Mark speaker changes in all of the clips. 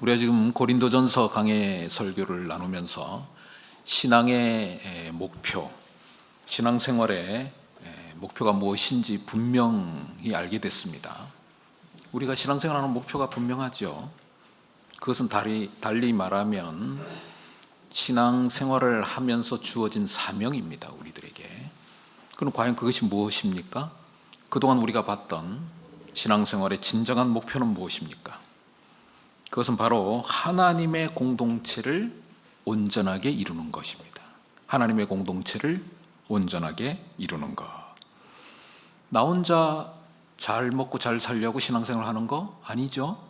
Speaker 1: 우리가 지금 고린도전서 강해 설교를 나누면서 신앙의 목표, 신앙생활의 목표가 무엇인지 분명히 알게 됐습니다. 우리가 신앙생활하는 목표가 분명하죠. 그것은 달리 말하면 신앙생활을 하면서 주어진 사명입니다, 우리들에게. 그럼 과연 그것이 무엇입니까? 그동안 우리가 봤던 신앙생활의 진정한 목표는 무엇입니까? 그것은 바로 하나님의 공동체를 온전하게 이루는 것입니다. 하나님의 공동체를 온전하게 이루는 것. 나 혼자 잘 먹고 잘 살려고 신앙생활 하는 거 아니죠?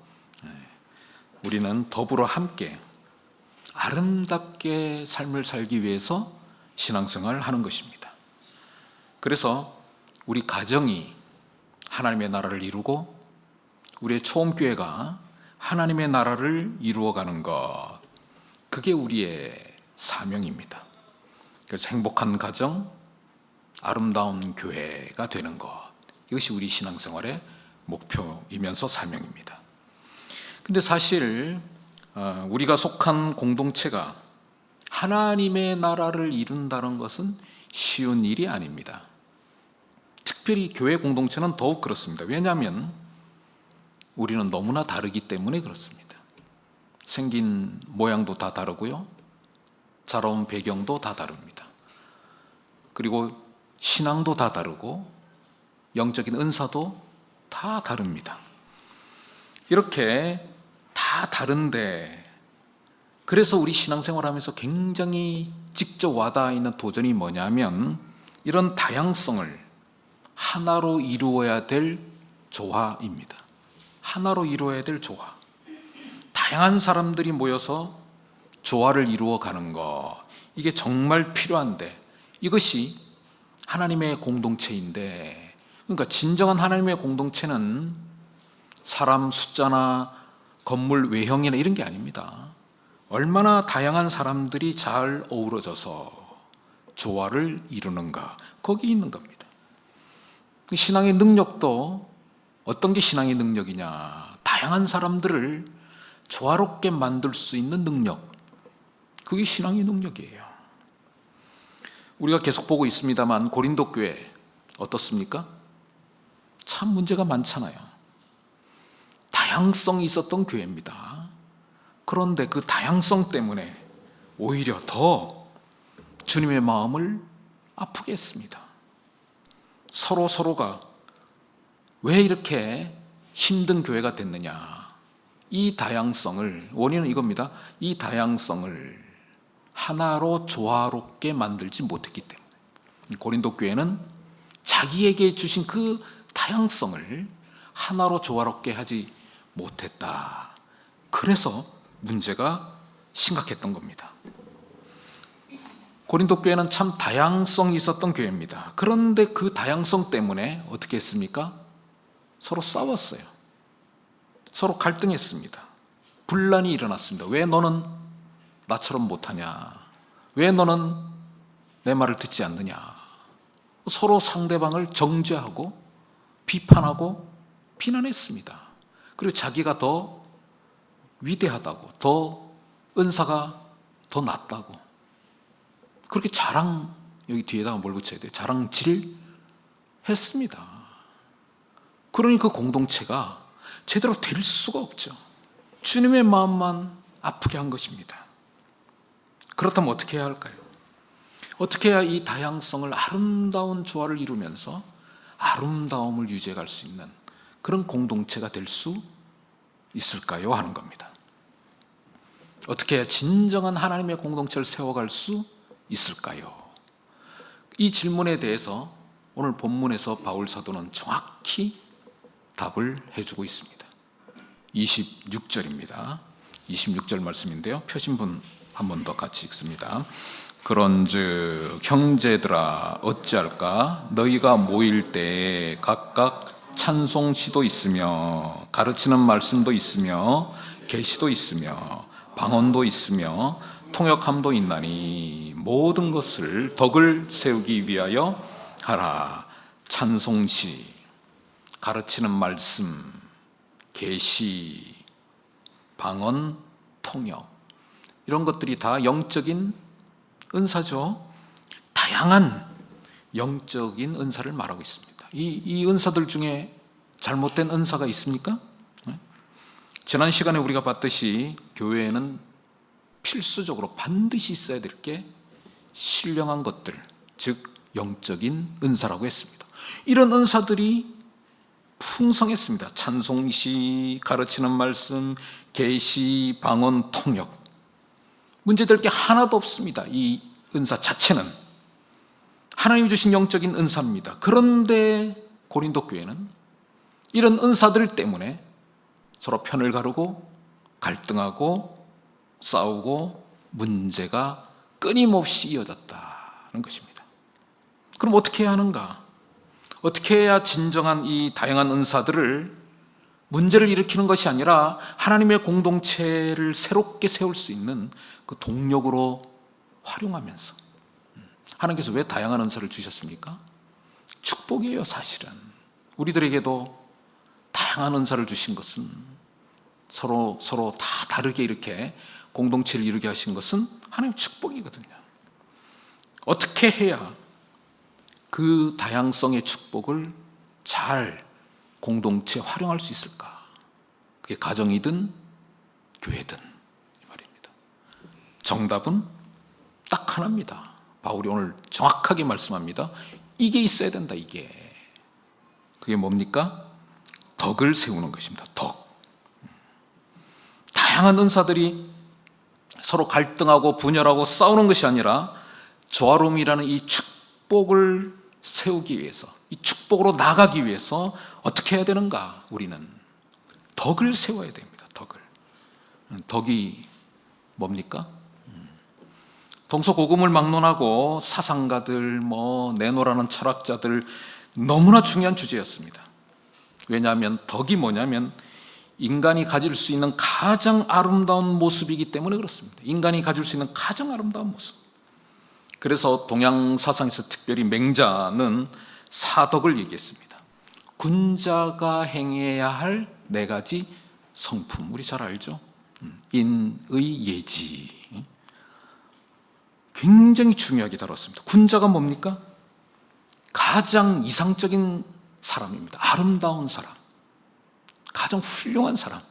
Speaker 1: 우리는 더불어 함께 아름답게 삶을 살기 위해서 신앙생활을 하는 것입니다. 그래서 우리 가정이 하나님의 나라를 이루고 우리의 초음교회가 하나님의 나라를 이루어가는 것, 그게 우리의 사명입니다. 그래서 행복한 가정, 아름다운 교회가 되는 것, 이것이 우리 신앙생활의 목표이면서 사명입니다. 근데 사실 우리가 속한 공동체가 하나님의 나라를 이룬다는 것은 쉬운 일이 아닙니다. 특별히 교회 공동체는 더욱 그렇습니다. 왜냐하면 우리는 너무나 다르기 때문에 그렇습니다. 생긴 모양도 다 다르고요, 자라온 배경도 다 다릅니다. 그리고 신앙도 다 다르고 영적인 은사도 다 다릅니다. 이렇게 다 다른데, 그래서 우리 신앙생활하면서 굉장히 직접 와닿는 도전이 뭐냐면 이런 다양성을 하나로 이루어야 될 조화입니다. 하나로 이루어야 될 조화. 다양한 사람들이 모여서 조화를 이루어가는 것, 이게 정말 필요한데, 이것이 하나님의 공동체인데, 그러니까 진정한 하나님의 공동체는 사람 숫자나 건물 외형이나 이런 게 아닙니다. 얼마나 다양한 사람들이 잘 어우러져서 조화를 이루는가, 거기 있는 겁니다. 신앙의 능력도 어떤 게 신앙의 능력이냐? 다양한 사람들을 조화롭게 만들 수 있는 능력, 그게 신앙의 능력이에요. 우리가 계속 보고 있습니다만 고린도 교회 어떻습니까? 참 문제가 많잖아요. 다양성이 있었던 교회입니다. 그런데 그 다양성 때문에 오히려 더 주님의 마음을 아프게 했습니다. 서로가 왜 이렇게 힘든 교회가 됐느냐? 이 다양성을, 원인은 이겁니다. 이 다양성을 하나로 조화롭게 만들지 못했기 때문에, 고린도 교회는 자기에게 주신 그 다양성을 하나로 조화롭게 하지 못했다. 그래서 문제가 심각했던 겁니다. 고린도 교회는 참 다양성이 있었던 교회입니다. 그런데 그 다양성 때문에 어떻게 했습니까? 서로 싸웠어요. 서로 갈등했습니다. 분란이 일어났습니다. 왜 너는 나처럼 못하냐? 왜 너는 내 말을 듣지 않느냐? 서로 상대방을 정죄하고 비판하고 비난했습니다. 그리고 자기가 더 위대하다고, 더 은사가 더 낫다고, 그렇게 여기 뒤에다가 뭘 붙여야 돼요? 자랑질 했습니다. 그러니 그 공동체가 제대로 될 수가 없죠. 주님의 마음만 아프게 한 것입니다. 그렇다면 어떻게 해야 할까요? 어떻게 해야 이 다양성을, 아름다운 조화를 이루면서 아름다움을 유지해 갈 수 있는 그런 공동체가 될 수 있을까요? 하는 겁니다. 어떻게 해야 진정한 하나님의 공동체를 세워갈 수 있을까요? 이 질문에 대해서 오늘 본문에서 바울 사도는 정확히 답을 해주고 있습니다. 26절입니다. 26절 말씀인데요, 펴신 분 한 번 더 같이 읽습니다. 그런즉 형제들아 어찌할까? 너희가 모일 때에 각각 찬송시도 있으며 가르치는 말씀도 있으며 계시도 있으며 방언도 있으며 통역함도 있나니 모든 것을 덕을 세우기 위하여 하라. 찬송시, 가르치는 말씀, 계시, 방언, 통역, 이런 것들이 다 영적인 은사죠. 다양한 영적인 은사를 말하고 있습니다. 이 은사들 중에 잘못된 은사가 있습니까? 지난 시간에 우리가 봤듯이 교회에는 필수적으로 반드시 있어야 될 게 신령한 것들, 즉 영적인 은사라고 했습니다. 이런 은사들이 풍성했습니다. 찬송시, 가르치는 말씀, 계시, 방언, 통역. 문제될 게 하나도 없습니다. 이 은사 자체는 하나님이 주신 영적인 은사입니다. 그런데 고린도 교회는 이런 은사들 때문에 서로 편을 가르고 갈등하고 싸우고 문제가 끊임없이 이어졌다는 것입니다. 그럼 어떻게 해야 하는가? 어떻게 해야 진정한 이 다양한 은사들을 문제를 일으키는 것이 아니라 하나님의 공동체를 새롭게 세울 수 있는 그 동력으로 활용하면서, 하나님께서 왜 다양한 은사를 주셨습니까? 축복이에요. 사실은 우리들에게도 다양한 은사를 주신 것은 서로 다 다르게 이렇게 공동체를 이루게 하신 것은 하나님의 축복이거든요. 어떻게 해야 그 다양성의 축복을 잘 공동체에 활용할 수 있을까? 그게 가정이든 교회든 이 말입니다. 정답은 딱 하나입니다. 바울이 오늘 정확하게 말씀합니다. 이게 있어야 된다. 이게. 그게 뭡니까? 덕을 세우는 것입니다. 덕. 다양한 은사들이 서로 갈등하고 분열하고 싸우는 것이 아니라 조화로움이라는 이 축복을 세우기 위해서, 이 축복으로 나가기 위해서 어떻게 해야 되는가? 우리는 덕을 세워야 됩니다. 덕을. 덕이 뭡니까? 동서고금을 막론하고 사상가들, 내노라는 철학자들 너무나 중요한 주제였습니다. 왜냐하면 덕이 뭐냐면 인간이 가질 수 있는 가장 아름다운 모습이기 때문에 그렇습니다. 인간이 가질 수 있는 가장 아름다운 모습. 그래서 동양 사상에서 특별히 맹자는 사덕을 얘기했습니다. 군자가 행해야 할 네 가지 성품, 우리 잘 알죠? 인의 예지. 굉장히 중요하게 다뤘습니다. 군자가 뭡니까? 가장 이상적인 사람입니다. 아름다운 사람, 가장 훌륭한 사람.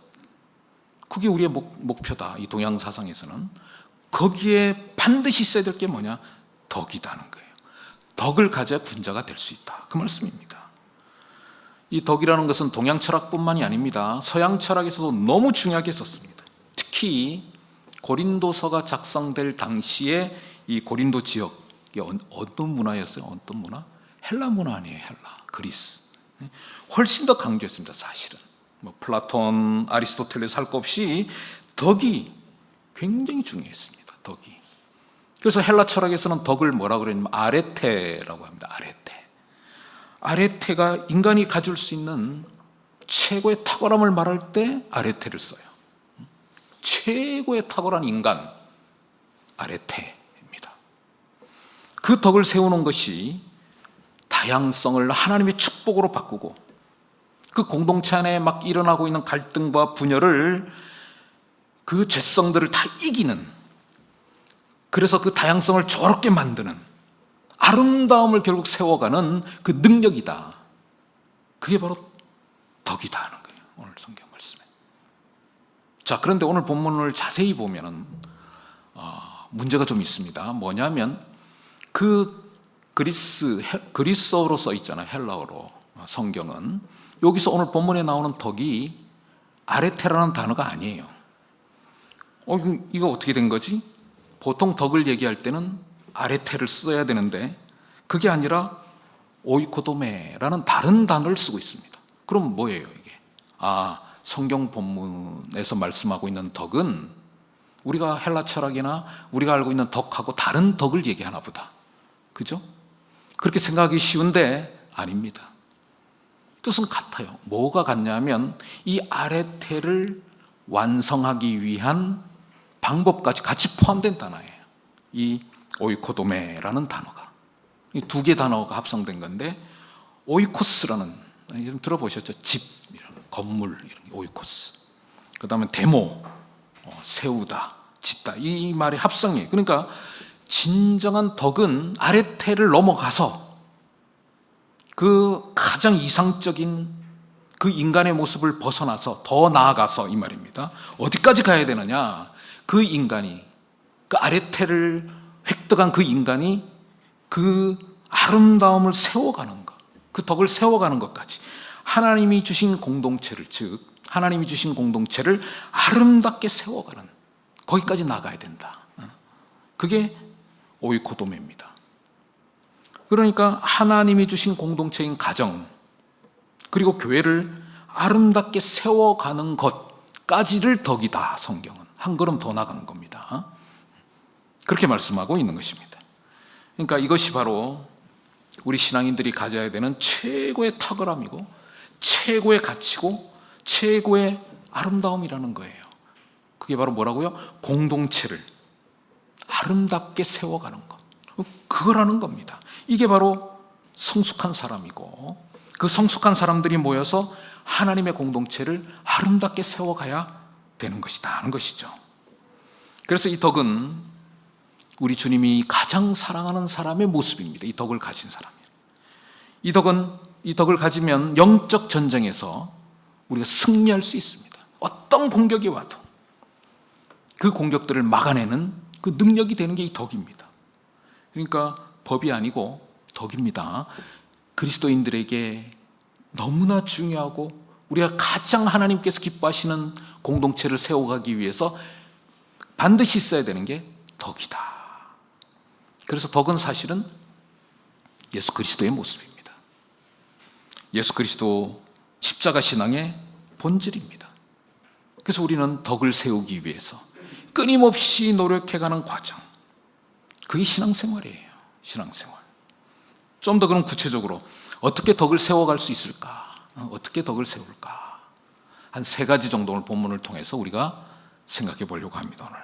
Speaker 1: 그게 우리의 목표다. 이 동양 사상에서는. 거기에 반드시 있어야 될 게 뭐냐? 덕이다는 거예요. 덕을 가져야 군자가 될 수 있다. 그 말씀입니다. 이 덕이라는 것은 동양 철학뿐만이 아닙니다. 서양 철학에서도 너무 중요하게 썼습니다. 특히 고린도서가 작성될 당시에 이 고린도 지역이 어떤 문화였어요? 어떤 문화? 헬라 문화 아니에요. 헬라, 그리스. 훨씬 더 강조했습니다. 사실은 플라톤, 아리스토텔레스 할 것 없이 덕이 굉장히 중요했습니다. 덕이. 그래서 헬라 철학에서는 덕을 뭐라고 그러냐면 아레테라고 합니다. 아레테가 인간이 가질 수 있는 최고의 탁월함을 말할 때 아레테를 써요. 최고의 탁월한 인간, 아레테입니다. 그 덕을 세우는 것이 다양성을 하나님의 축복으로 바꾸고 그 공동체 안에 막 일어나고 있는 갈등과 분열을, 그 죄성들을 다 이기는, 그래서 그 다양성을 조화롭게 만드는 아름다움을 결국 세워가는 그 능력이다. 그게 바로 덕이다 하는 거예요. 오늘 성경 말씀에. 자, 그런데 오늘 본문을 자세히 보면은 문제가 좀 있습니다. 뭐냐면 그 그리스어로 써 있잖아요. 헬라어로. 성경은 여기서 오늘 본문에 나오는 덕이 아레테라는 단어가 아니에요. 이거 어떻게 된 거지? 보통 덕을 얘기할 때는 아레테를 써야 되는데 그게 아니라 오이코도메라는 다른 단어를 쓰고 있습니다. 그럼 뭐예요 이게? 성경 본문에서 말씀하고 있는 덕은 우리가 헬라 철학이나 우리가 알고 있는 덕하고 다른 덕을 얘기하나 보다. 그죠? 그렇게 생각하기 쉬운데 아닙니다. 뜻은 같아요. 뭐가 같냐면 이 아레테를 완성하기 위한 방법까지 같이 포함된 단어예요. 이 오이코도메라는 단어가. 이 두 개 단어가 합성된 건데, 오이코스라는, 들어보셨죠? 집, 건물, 이런 게 오이코스. 그 다음에 데모, 세우다, 짓다, 이 말의 합성이에요. 그러니까 진정한 덕은 아레테를 넘어가서 그 가장 이상적인 그 인간의 모습을 벗어나서 더 나아가서 이 말입니다. 어디까지 가야 되느냐? 그 인간이, 그 아레테를 획득한 그 인간이 그 아름다움을 세워가는 것, 그 덕을 세워가는 것까지, 하나님이 주신 공동체를, 즉 하나님이 주신 공동체를 아름답게 세워가는, 거기까지 나가야 된다. 그게 오이코도메입니다. 그러니까 하나님이 주신 공동체인 가정, 그리고 교회를 아름답게 세워가는 것까지를 덕이다. 성경은 한 걸음 더 나가는 겁니다. 그렇게 말씀하고 있는 것입니다. 그러니까 이것이 바로 우리 신앙인들이 가져야 되는 최고의 탁월함이고 최고의 가치고 최고의 아름다움이라는 거예요. 그게 바로 뭐라고요? 공동체를 아름답게 세워가는 것, 그거라는 겁니다. 이게 바로 성숙한 사람이고, 그 성숙한 사람들이 모여서 하나님의 공동체를 아름답게 세워가야 되는 것이다 하는 것이죠. 그래서 이 덕은 우리 주님이 가장 사랑하는 사람의 모습입니다. 이 덕을 가진 사람. 이 덕을 가지면 영적 전쟁에서 우리가 승리할 수 있습니다. 어떤 공격이 와도 그 공격들을 막아내는 그 능력이 되는 게 이 덕입니다. 그러니까 법이 아니고 덕입니다. 그리스도인들에게 너무나 중요하고 우리가 가장 하나님께서 기뻐하시는 공동체를 세워가기 위해서 반드시 있어야 되는 게 덕이다. 그래서 덕은 사실은 예수 그리스도의 모습입니다. 예수 그리스도 십자가 신앙의 본질입니다. 그래서 우리는 덕을 세우기 위해서 끊임없이 노력해가는 과정, 그게 신앙생활이에요. 신앙생활. 좀 더 그럼 구체적으로 어떻게 덕을 세워갈 수 있을까? 어떻게 덕을 세울까? 한 3가지 정도를 본문을 통해서 우리가 생각해 보려고 합니다. 오늘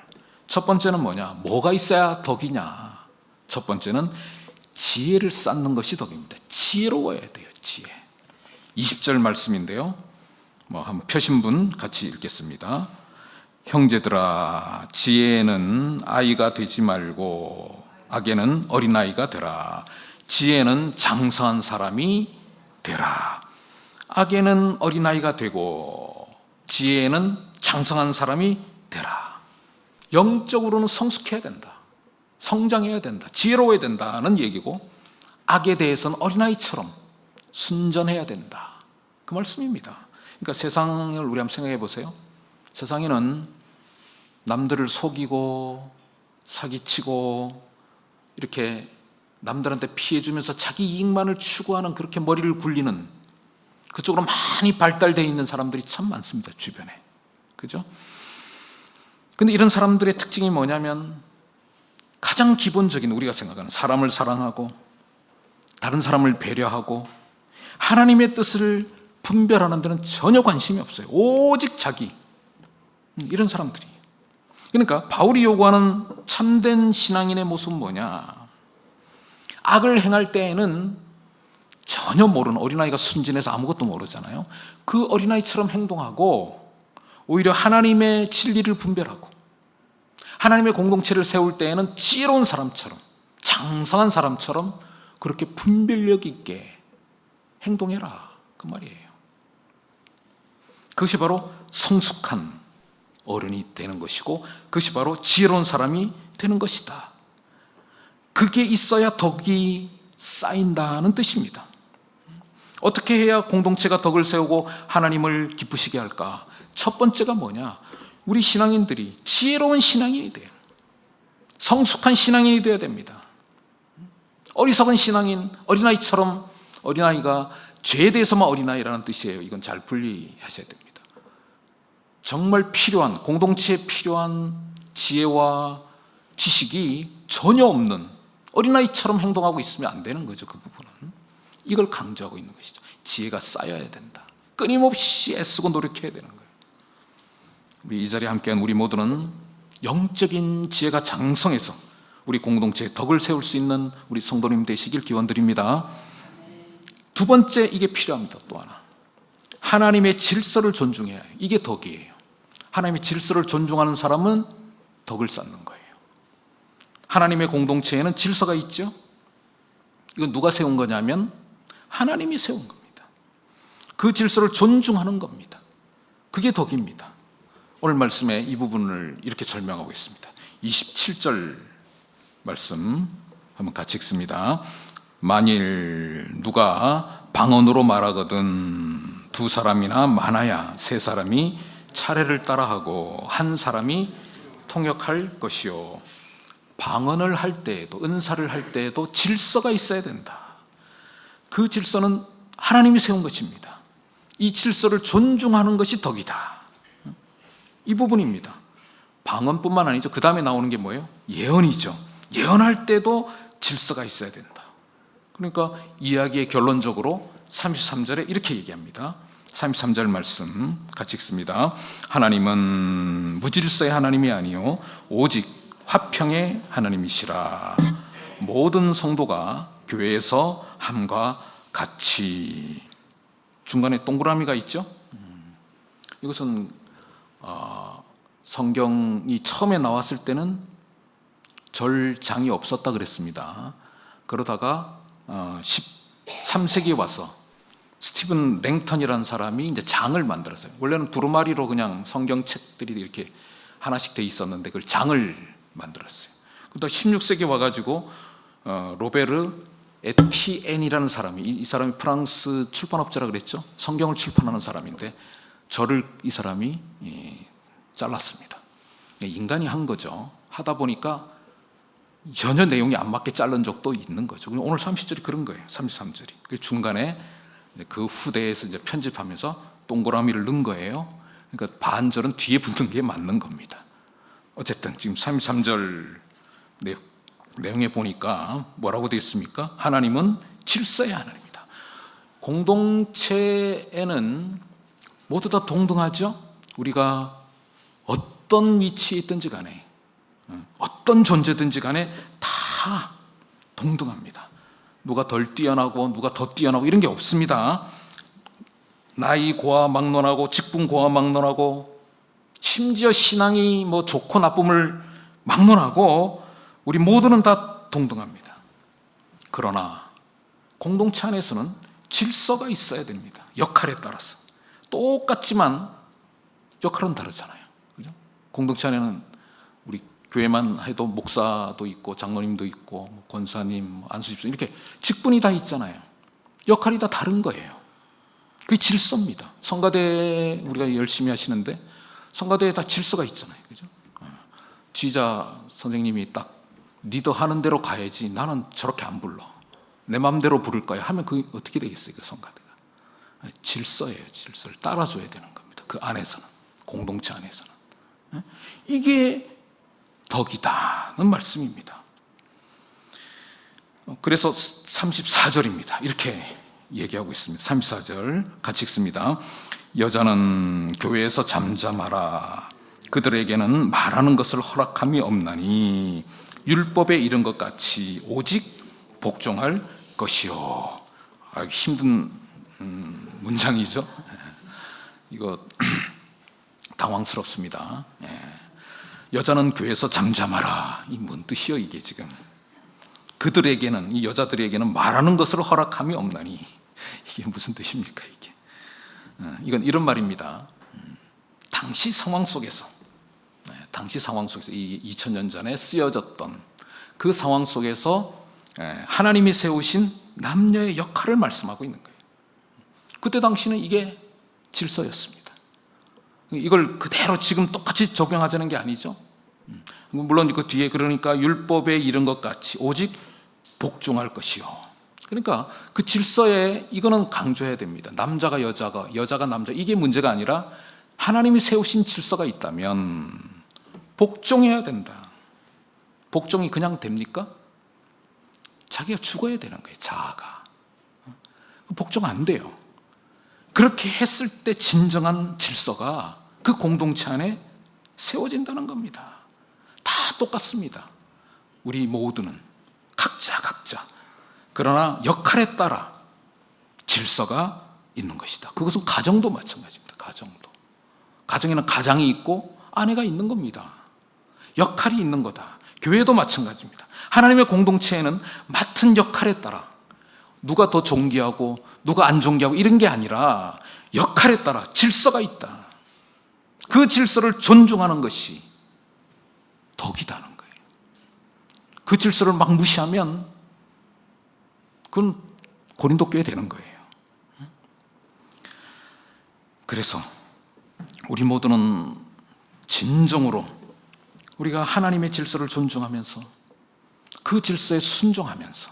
Speaker 1: 첫 번째는 뭐냐? 뭐가 있어야 덕이냐? 첫 번째는 지혜를 쌓는 것이 덕입니다. 지혜로워야 돼요. 지혜. 20절 말씀인데요, 한번 펴신 분 같이 읽겠습니다. 형제들아, 지혜는 아이가 되지 말고 악에는 어린아이가 되라. 지혜는 장성한 사람이 되라. 악에는 어린아이가 되고 지혜는 장성한 사람이 되라. 영적으로는 성숙해야 된다. 성장해야 된다. 지혜로워야 된다는 얘기고, 악에 대해서는 어린아이처럼 순전해야 된다. 그 말씀입니다. 그러니까 세상을 우리 한번 생각해 보세요. 세상에는 남들을 속이고 사기치고 이렇게 남들한테 피해주면서 자기 이익만을 추구하는, 그렇게 머리를 굴리는, 그쪽으로 많이 발달되어 있는 사람들이 참 많습니다. 주변에. 그죠? 근데 이런 사람들의 특징이 뭐냐면 가장 기본적인, 우리가 생각하는 사람을 사랑하고 다른 사람을 배려하고 하나님의 뜻을 분별하는 데는 전혀 관심이 없어요. 오직 자기. 이런 사람들이. 그러니까 바울이 요구하는 참된 신앙인의 모습은 뭐냐? 악을 행할 때에는 전혀 모르는, 어린아이가 순진해서 아무것도 모르잖아요. 그 어린아이처럼 행동하고 오히려 하나님의 진리를 분별하고 하나님의 공동체를 세울 때에는 지혜로운 사람처럼, 장성한 사람처럼 그렇게 분별력 있게 행동해라, 그 말이에요. 그것이 바로 성숙한 어른이 되는 것이고, 그것이 바로 지혜로운 사람이 되는 것이다. 그게 있어야 덕이 쌓인다는 뜻입니다. 어떻게 해야 공동체가 덕을 세우고 하나님을 기쁘시게 할까? 첫 번째가 뭐냐? 우리 신앙인들이 지혜로운 신앙인이 돼요. 성숙한 신앙인이 되어야 됩니다. 어리석은 신앙인, 어린아이처럼, 어린아이가 죄에 대해서만 어린아이라는 뜻이에요. 이건 잘 분리하셔야 됩니다. 정말 필요한, 공동체에 필요한 지혜와 지식이 전혀 없는 어린아이처럼 행동하고 있으면 안 되는 거죠. 그 부분은. 이걸 강조하고 있는 것이죠. 지혜가 쌓여야 된다. 끊임없이 애쓰고 노력해야 되는 거예요. 우리 이 자리에 함께한 우리 모두는 영적인 지혜가 장성해서 우리 공동체에 덕을 세울 수 있는 우리 성도님 되시길 기원드립니다. 두 번째, 이게 필요합니다. 또 하나, 하나님의 질서를 존중해야 해요. 이게 덕이에요. 하나님의 질서를 존중하는 사람은 덕을 쌓는 거예요. 하나님의 공동체에는 질서가 있죠. 이건 누가 세운 거냐면 하나님이 세운 겁니다. 그 질서를 존중하는 겁니다. 그게 덕입니다. 오늘 말씀에 이 부분을 이렇게 설명하고 있습니다. 27절 말씀 한번 같이 읽습니다. 만일 누가 방언으로 말하거든 두 사람이나 많아야 세 사람이 차례를 따라하고 한 사람이 통역할 것이요. 방언을 할 때에도, 은사를 할 때에도 질서가 있어야 된다. 그 질서는 하나님이 세운 것입니다. 이 질서를 존중하는 것이 덕이다. 이 부분입니다. 방언뿐만 아니죠. 그 다음에 나오는 게 뭐예요? 예언이죠. 예언할 때도 질서가 있어야 된다. 그러니까 이야기의 결론적으로 33절에 이렇게 얘기합니다. 33절 말씀 같이 읽습니다. 하나님은 무질서의 하나님이 아니요 오직 화평의 하나님이시라. 모든 성도가 교회에서 함과 같이. 중간에 동그라미가 있죠. 이것은 성경이 처음에 나왔을 때는 절장이 없었다 그랬습니다. 그러다가 13세기에 와서 스티븐 랭턴이라는 사람이 이제 장을 만들었어요. 원래는 두루마리로 그냥 성경책들이 이렇게 하나씩 돼 있었는데 그걸 장을 만들었어요. 그러다 16세기에 와가지고 로베르 에티엔이라는 사람이, 이 사람이 프랑스 출판업자라 그랬죠. 성경을 출판하는 사람인데 절을 이 사람이 잘랐습니다. 인간이 한 거죠. 하다 보니까 전혀 내용이 안 맞게 자른 적도 있는 거죠. 오늘 30절이 그런 거예요. 33절이. 그 중간에 그 후대에서 이제 편집하면서 동그라미를 넣은 거예요. 그러니까 반절은 뒤에 붙는 게 맞는 겁니다. 어쨌든 지금 33절 내용에 보니까 뭐라고 되어 있습니까? 하나님은 질서의 하나님이다. 공동체에는 모두 다 동등하죠? 우리가 어떤 위치에 있든지 간에, 어떤 존재든지 간에 다 동등합니다. 누가 덜 뛰어나고 누가 더 뛰어나고 이런 게 없습니다. 나이 고와 막론하고 직분 고와 막론하고 심지어 신앙이 뭐 좋고 나쁨을 막론하고 우리 모두는 다 동등합니다. 그러나 공동체 안에서는 질서가 있어야 됩니다. 역할에 따라서. 똑같지만 역할은 다르잖아요. 그죠? 공동체 안에는 우리 교회만 해도 목사도 있고 장로님도 있고 권사님, 안수집사 이렇게 직분이 다 있잖아요. 역할이 다 다른 거예요. 그게 질서입니다. 성가대 우리가 열심히 하시는데 성가대에 다 질서가 있잖아요. 그죠? 지휘자 선생님이 딱 리더 하는 대로 가야지 나는 저렇게 안 불러. 내 마음대로 부를 거야 하면 그게 어떻게 되겠어요? 그 성가대가. 질서예요. 질서를 따라줘야 되는 겁니다. 그 안에서는. 공동체 안에서는. 이게 덕이다는 말씀입니다. 그래서 34절입니다. 이렇게 얘기하고 있습니다. 34절 같이 읽습니다. 여자는 교회에서 잠잠하라. 그들에게는 말하는 것을 허락함이 없나니 율법에 이른 것 같이 오직 복종할 것이요. 힘든 문장이죠. 이거 당황스럽습니다. 여자는 교회에서 잠잠하라. 이 뭔 뜻이요 이게 지금. 그들에게는, 이 여자들에게는 말하는 것을 허락함이 없나니 이게 무슨 뜻입니까 이게. 이건 이런 말입니다. 당시 상황 속에서 이 2000년 전에 쓰여졌던 그 상황 속에서 하나님이 세우신 남녀의 역할을 말씀하고 있는 거예요. 그때 당시는 이게 질서였습니다. 이걸 그대로 지금 똑같이 적용하자는 게 아니죠. 물론 그 뒤에 그러니까 율법에 이른 것 같이 오직 복종할 것이요. 그러니까 그 질서에 이거는 강조해야 됩니다. 남자가 여자가, 여자가 남자, 이게 문제가 아니라 하나님이 세우신 질서가 있다면 복종해야 된다. 복종이 그냥 됩니까? 자기가 죽어야 되는 거예요. 자아가. 복종 안 돼요. 그렇게 했을 때 진정한 질서가 그 공동체 안에 세워진다는 겁니다. 다 똑같습니다. 우리 모두는 각자 그러나 역할에 따라 질서가 있는 것이다. 그것은 가정도 마찬가지입니다. 가정에는 가장이 있고 아내가 있는 겁니다. 역할이 있는 거다. 교회도 마찬가지입니다. 하나님의 공동체에는 맡은 역할에 따라 누가 더 존귀하고 누가 안 존귀하고 이런 게 아니라 역할에 따라 질서가 있다. 그 질서를 존중하는 것이 덕이다는 거예요. 그 질서를 막 무시하면 그건 고린도 교회 되는 거예요. 그래서 우리 모두는 진정으로 우리가 하나님의 질서를 존중하면서 그 질서에 순종하면서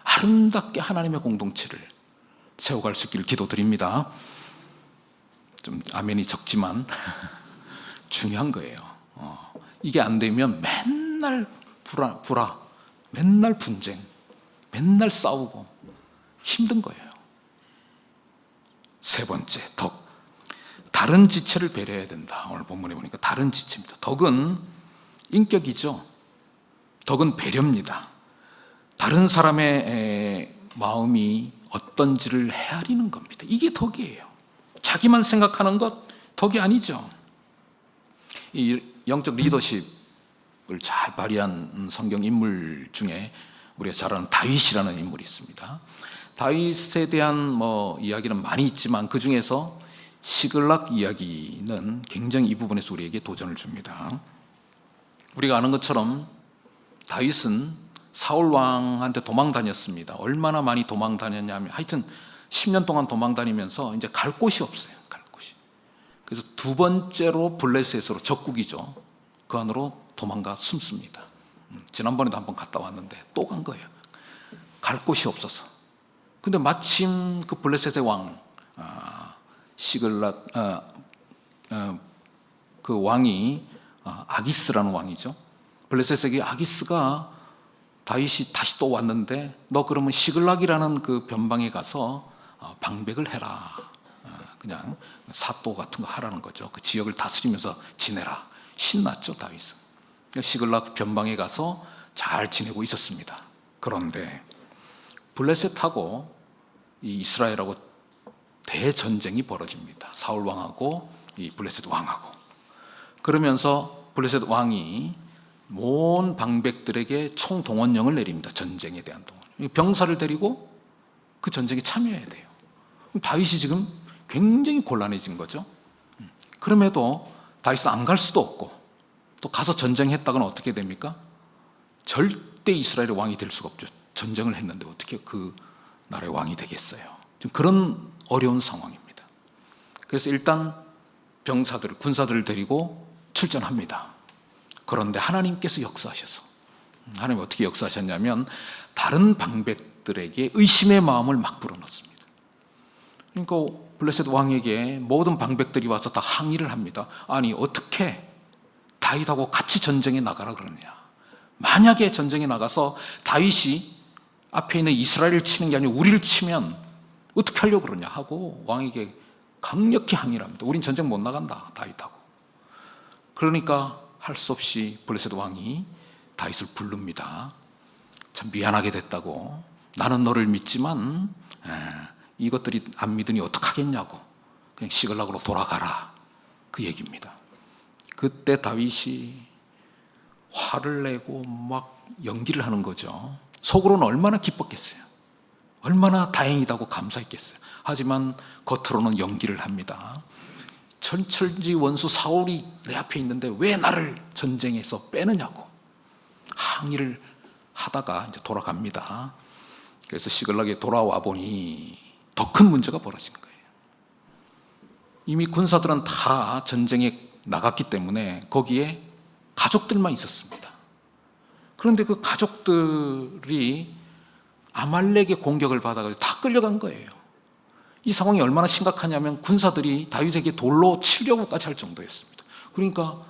Speaker 1: 아름답게 하나님의 공동체를 세워갈 수 있기를 기도드립니다. 좀 아멘이 적지만 중요한 거예요. 이게 안 되면 맨날 불화, 맨날 분쟁, 맨날 싸우고 힘든 거예요. 세 번째, 덕. 다른 지체를 배려해야 된다. 오늘 본문에 보니까 다른 지체입니다. 덕은 인격이죠. 덕은 배려입니다. 다른 사람의 마음이 어떤지를 헤아리는 겁니다. 이게 덕이에요. 자기만 생각하는 것 덕이 아니죠. 이 영적 리더십을 잘 발휘한 성경 인물 중에 우리가 잘 아는 다윗이라는 인물이 있습니다. 다윗에 대한 이야기는 많이 있지만 그 중에서 시글락 이야기는 굉장히 이 부분에서 우리에게 도전을 줍니다. 우리가 아는 것처럼 다윗은 사울 왕한테 도망 다녔습니다. 얼마나 많이 도망 다녔냐면 하여튼 10년 동안 도망 다니면서 이제 갈 곳이 없어요. 갈 곳이. 그래서 두 번째로 블레셋으로 적국이죠. 그 안으로 도망가 숨습니다. 지난번에도 한번 갔다 왔는데 또 간 거예요. 갈 곳이 없어서. 근데 마침 그 블레셋의 왕 시글락 그 왕이 아기스라는 왕이죠. 블레셋에게 아기스가 다윗이 다시 또 왔는데 너 그러면 시글락이라는 그 변방에 가서 방백을 해라. 그냥 사또 같은 거 하라는 거죠. 그 지역을 다스리면서 지내라. 신났죠, 다윗은. 시글락 변방에 가서 잘 지내고 있었습니다. 그런데 블레셋하고 이 이스라엘하고 대전쟁이 벌어집니다. 사울 왕하고 이 블레셋 왕하고. 그러면서 블레셋 왕이 온 방백들에게 총동원령을 내립니다. 전쟁에 대한 동원. 병사를 데리고 그 전쟁에 참여해야 돼요. 다윗이 지금 굉장히 곤란해진 거죠. 그럼에도 다윗은 안 갈 수도 없고 또 가서 전쟁했다가는 어떻게 됩니까? 절대 이스라엘의 왕이 될 수가 없죠. 전쟁을 했는데 어떻게 그 나라의 왕이 되겠어요? 지금 그런 어려운 상황입니다. 그래서 일단 병사들, 군사들을 데리고 출전합니다. 그런데 하나님께서 역사하셔서 하나님이 어떻게 역사하셨냐면 다른 방백들에게 의심의 마음을 막 불어넣습니다. 그러니까 블레셋 왕에게 모든 방백들이 와서 다 항의를 합니다. 아니 어떻게 다윗하고 같이 전쟁에 나가라 그러냐. 만약에 전쟁에 나가서 다윗이 앞에 있는 이스라엘을 치는 게 아니고 우리를 치면 어떻게 하려고 그러냐 하고 왕에게 강력히 항의를 합니다. 우린 전쟁 못 나간다, 다윗하고. 그러니까 할 수 없이 블레셋 왕이 다윗을 부릅니다. 참 미안하게 됐다고. 나는 너를 믿지만 이것들이 안 믿으니 어떡하겠냐고. 그냥 시글락으로 돌아가라. 그 얘기입니다. 그때 다윗이 화를 내고 막 연기를 하는 거죠. 속으로는 얼마나 기뻤겠어요. 얼마나 다행이다고 감사했겠어요. 하지만 겉으로는 연기를 합니다. 천철지 원수 사울이 내 앞에 있는데 왜 나를 전쟁에서 빼느냐고 항의를 하다가 이제 돌아갑니다. 그래서 시글락에 돌아와 보니 더 큰 문제가 벌어진 거예요. 이미 군사들은 다 전쟁에 나갔기 때문에 거기에 가족들만 있었습니다. 그런데 그 가족들이 아말렉의 공격을 받아가지고 다 끌려간 거예요. 이 상황이 얼마나 심각하냐면 군사들이 다윗에게 돌로 치려고까지 할 정도였습니다. 그러니까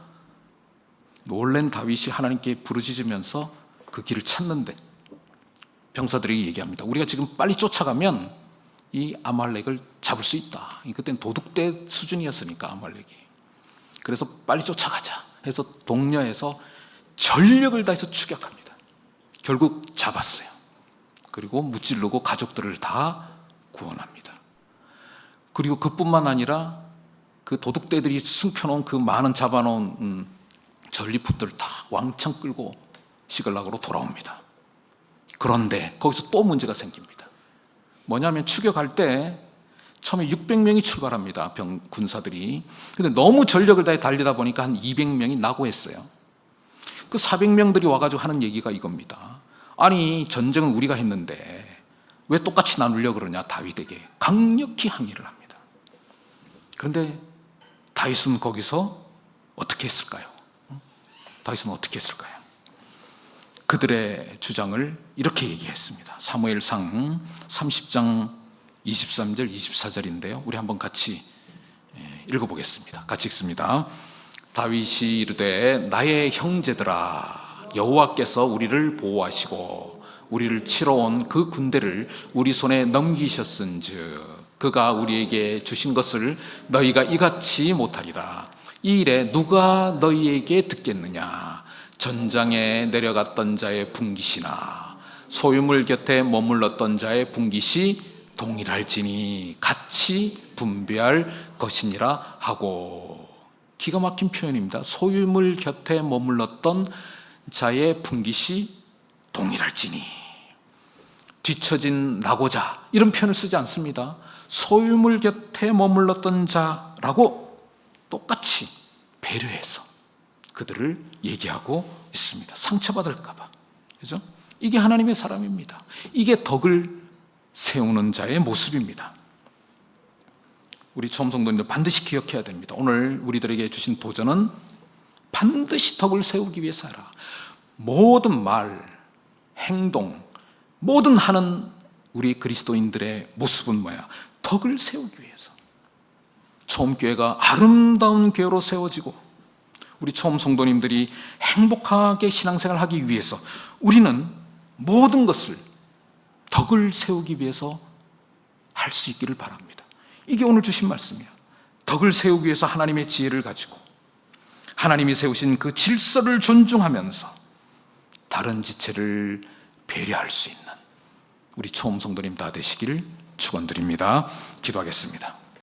Speaker 1: 놀란 다윗이 하나님께 부르짖으면서 그 길을 찾는데 병사들에게 얘기합니다. 우리가 지금 빨리 쫓아가면 이 아말렉을 잡을 수 있다. 그때는 도둑대 수준이었으니까 아말렉이. 그래서 빨리 쫓아가자 해서 동료에서 전력을 다해서 추격합니다. 결국 잡았어요. 그리고 무찌르고 가족들을 다 구원합니다. 그리고 그뿐만 아니라 그 도둑떼들이 숨겨놓은 그 많은 잡아놓은 전리품들을 다 왕창 끌고 시글락으로 돌아옵니다. 그런데 거기서 또 문제가 생깁니다. 뭐냐면 추격할 때 처음에 600명이 출발합니다. 군사들이. 근데 너무 전력을 다해 달리다 보니까 한 200명이 낙오했어요. 그 400명들이 와가지고 하는 얘기가 이겁니다. 아니, 전쟁은 우리가 했는데 왜 똑같이 나누려고 그러냐, 다윗에게 강력히 항의를 합니다. 그런데 다윗은 거기서 어떻게 했을까요? 다윗은 어떻게 했을까요? 그들의 주장을 이렇게 얘기했습니다. 사무엘상 30장 23절 24절인데요 우리 한번 같이 읽어보겠습니다. 같이 읽습니다. 다윗이 이르되 나의 형제들아, 여호와께서 우리를 보호하시고 우리를 치러 온 그 군대를 우리 손에 넘기셨은즉 그가 우리에게 주신 것을 너희가 이같이 못하리라. 이 일에 누가 너희에게 듣겠느냐? 전장에 내려갔던 자의 분깃이나 소유물 곁에 머물렀던 자의 분깃이 동일할지니 같이 분배할 것이니라 하고. 기가 막힌 표현입니다. 소유물 곁에 머물렀던 자의 분깃이 동일할지니. 뒤처진 낙오자 이런 표현을 쓰지 않습니다. 소유물 곁에 머물렀던 자라고 똑같이 배려해서 그들을 얘기하고 있습니다. 상처받을까 봐. 그죠? 이게 하나님의 사람입니다. 이게 덕을 세우는 자의 모습입니다. 우리 처음 성도님들 반드시 기억해야 됩니다. 오늘 우리들에게 주신 도전은 반드시 덕을 세우기 위해서 하라. 모든 말, 행동, 모든 하는 우리 그리스도인들의 모습은 뭐야? 덕을 세우기 위해서. 처음 교회가 아름다운 교회로 세워지고 우리 처음 성도님들이 행복하게 신앙생활을 하기 위해서 우리는 모든 것을 덕을 세우기 위해서 할 수 있기를 바랍니다. 이게 오늘 주신 말씀이에요. 덕을 세우기 위해서 하나님의 지혜를 가지고 하나님이 세우신 그 질서를 존중하면서 다른 지체를 배려할 수 있는 우리 처음 성도님 다 되시기를 축원드립니다. 기도하겠습니다.